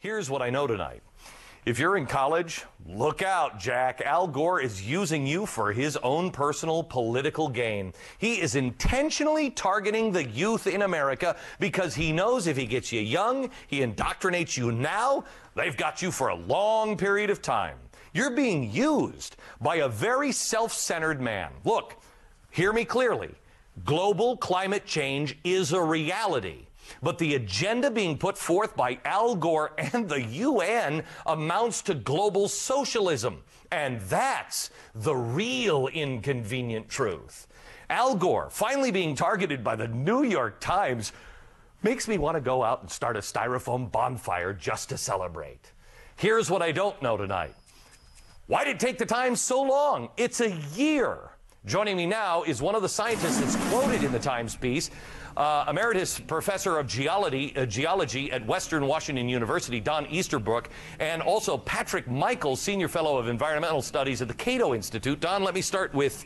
Here's what I know tonight. If you're in college, look out, Jack. Al Gore is using you for his own personal political gain. He is intentionally targeting the youth in America because he knows if he gets you young, he indoctrinates you now, they've got you for a long period of time. You're being used by a very self-centered man. Look, hear me clearly. Global climate change is a reality. But the agenda being put forth by Al Gore and the UN amounts to global socialism. And that's the real inconvenient truth. Al Gore finally being targeted by the New York Times makes me want to go out and start a styrofoam bonfire just to celebrate. Here's what I don't know tonight. Why did it take the Times so long? It's a year. Joining me now is one of the scientists that's quoted in the Times piece, Emeritus Professor of Geology at Western Washington University, Don Easterbrook, and also Patrick Michaels, Senior Fellow of Environmental Studies at the Cato Institute. Don, let me start with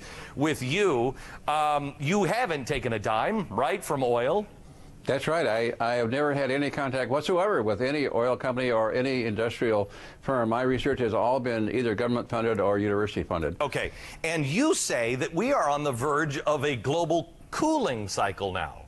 you. You haven't taken a dime, right, from oil? That's right. I have never had any contact whatsoever with any oil company or any industrial firm. My research has all been either government funded or university funded. Okay. And you say that we are on the verge of a global cooling cycle now.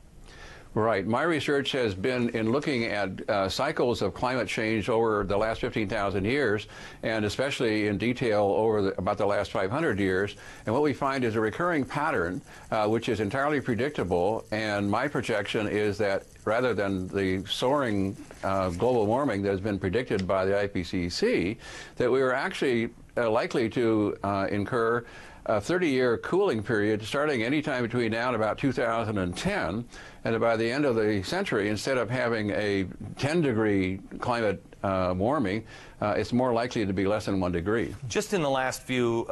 Right. My research has been in looking at cycles of climate change over the last 15,000 years, and especially in detail over about the last 500 years. And what we find is a recurring pattern, which is entirely predictable. And my projection is that rather than the soaring global warming that has been predicted by the IPCC, that we are actually likely to incur a 30-year cooling period starting anytime between now and about 2010, and by the end of the century, instead of having a 10-degree climate warming, it's more likely to be less than 1 degree. Just in the last few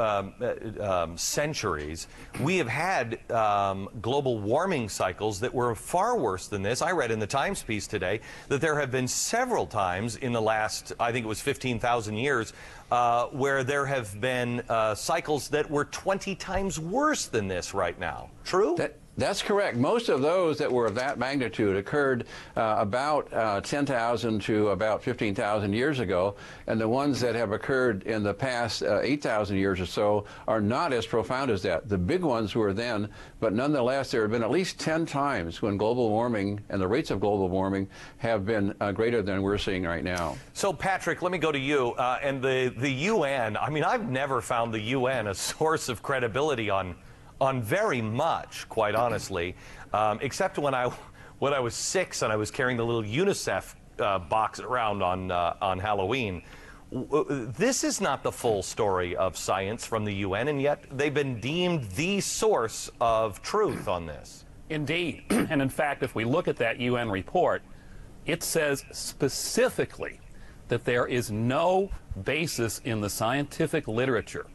centuries, we have had global warming cycles that were far worse than this. I read in the Times piece today that there have been several times in the last, I think it was 15,000 years, where there have been cycles that were 20 times worse than this right now. True? That's correct. Most of those that were of that magnitude occurred about 10,000 to about 15,000 years ago, and the ones that have occurred in the past 8,000 years or so are not as profound as that. The big ones were then, but nonetheless there have been at least 10 times when global warming and the rates of global warming have been greater than we're seeing right now. So Patrick, let me go to you. And the UN, I mean, I've never found the UN a source of credibility on very much, quite honestly, except when I was 6 and I was carrying the little UNICEF box around on Halloween. This is not the full story of science from the UN, and yet they've been deemed the source of truth on this. Indeed. And in fact, if we look at that UN report, it says specifically that there is no basis in the scientific literature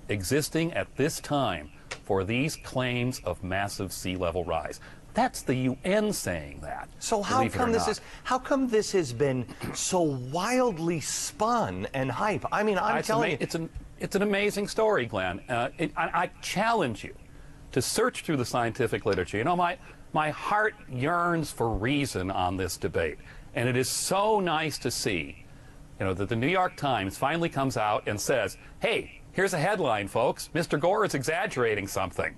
existing at this time for these claims of massive sea level rise. That's the UN saying that. So how come this has been so wildly spun and hype? I mean, I'm telling you, it's an amazing story, Glenn. I challenge you to search through the scientific literature. You know, my heart yearns for reason on this debate, and it is so nice to see, you know, that the New York Times finally comes out and says, "Hey, here's a headline, folks. Mr. Gore is exaggerating something."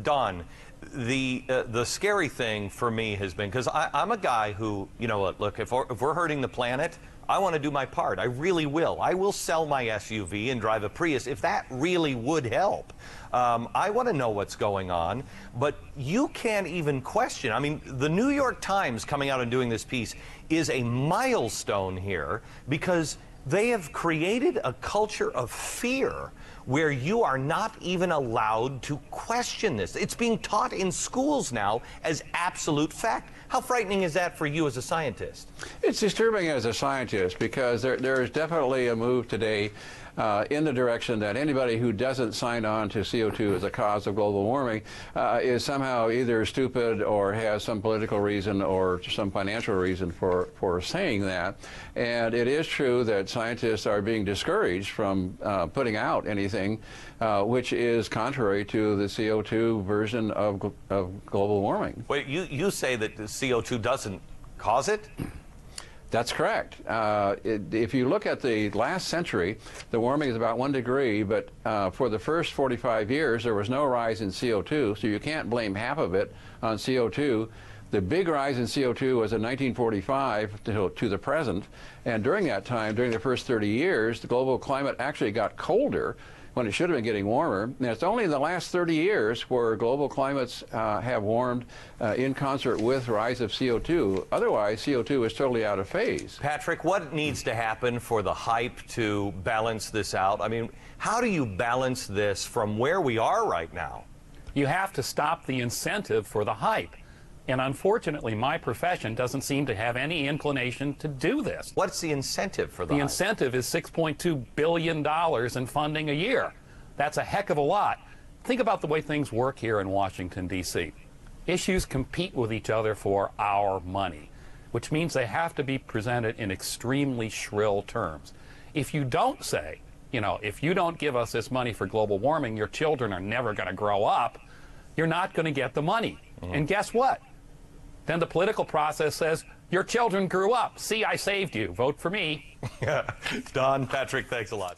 Don, the scary thing for me has been, because I'm a guy who, you know, look, if we're hurting the planet, I want to do my part. I really will. I will sell my SUV and drive a Prius if that really would help. I want to know what's going on, but you can't even question. I mean, the New York Times coming out and doing this piece is a milestone here, because they have created a culture of fear where you are not even allowed to question this. It's being taught in schools now as absolute fact. How frightening is that for you as a scientist? It's disturbing as a scientist, because there is definitely a move today in the direction that anybody who doesn't sign on to CO2 as a cause of global warming is somehow either stupid or has some political reason or some financial reason for saying that. And it is true that scientists are being discouraged from putting out anything which is contrary to the CO2 version of global warming. Wait, you say that the CO2 doesn't cause it? That's correct. If you look at the last century, the warming is about 1 degree, but for the first 45 years, there was no rise in CO2, so you can't blame half of it on CO2. The big rise in CO2 was in 1945 to the present, and during that time, during the first 30 years, the global climate actually got colder when it should have been getting warmer. And it's only in the last 30 years where global climates have warmed in concert with rise of CO2. Otherwise, CO2 is totally out of phase. Patrick, what needs to happen for the hype to balance this out? I mean, how do you balance this from where we are right now? You have to stop the incentive for the hype. And unfortunately, my profession doesn't seem to have any inclination to do this. What's the incentive for the The hype? incentive is $6.2 billion in funding a year. That's a heck of a lot. Think about the way things work here in Washington, D.C. Issues compete with each other for our money, which means they have to be presented in extremely shrill terms. If you don't say, you know, if you don't give us this money for global warming, your children are never going to grow up, you're not going to get the money. And guess what? Then the political process says, your children grew up. See, I saved you. Vote for me. Don, Patrick, thanks a lot.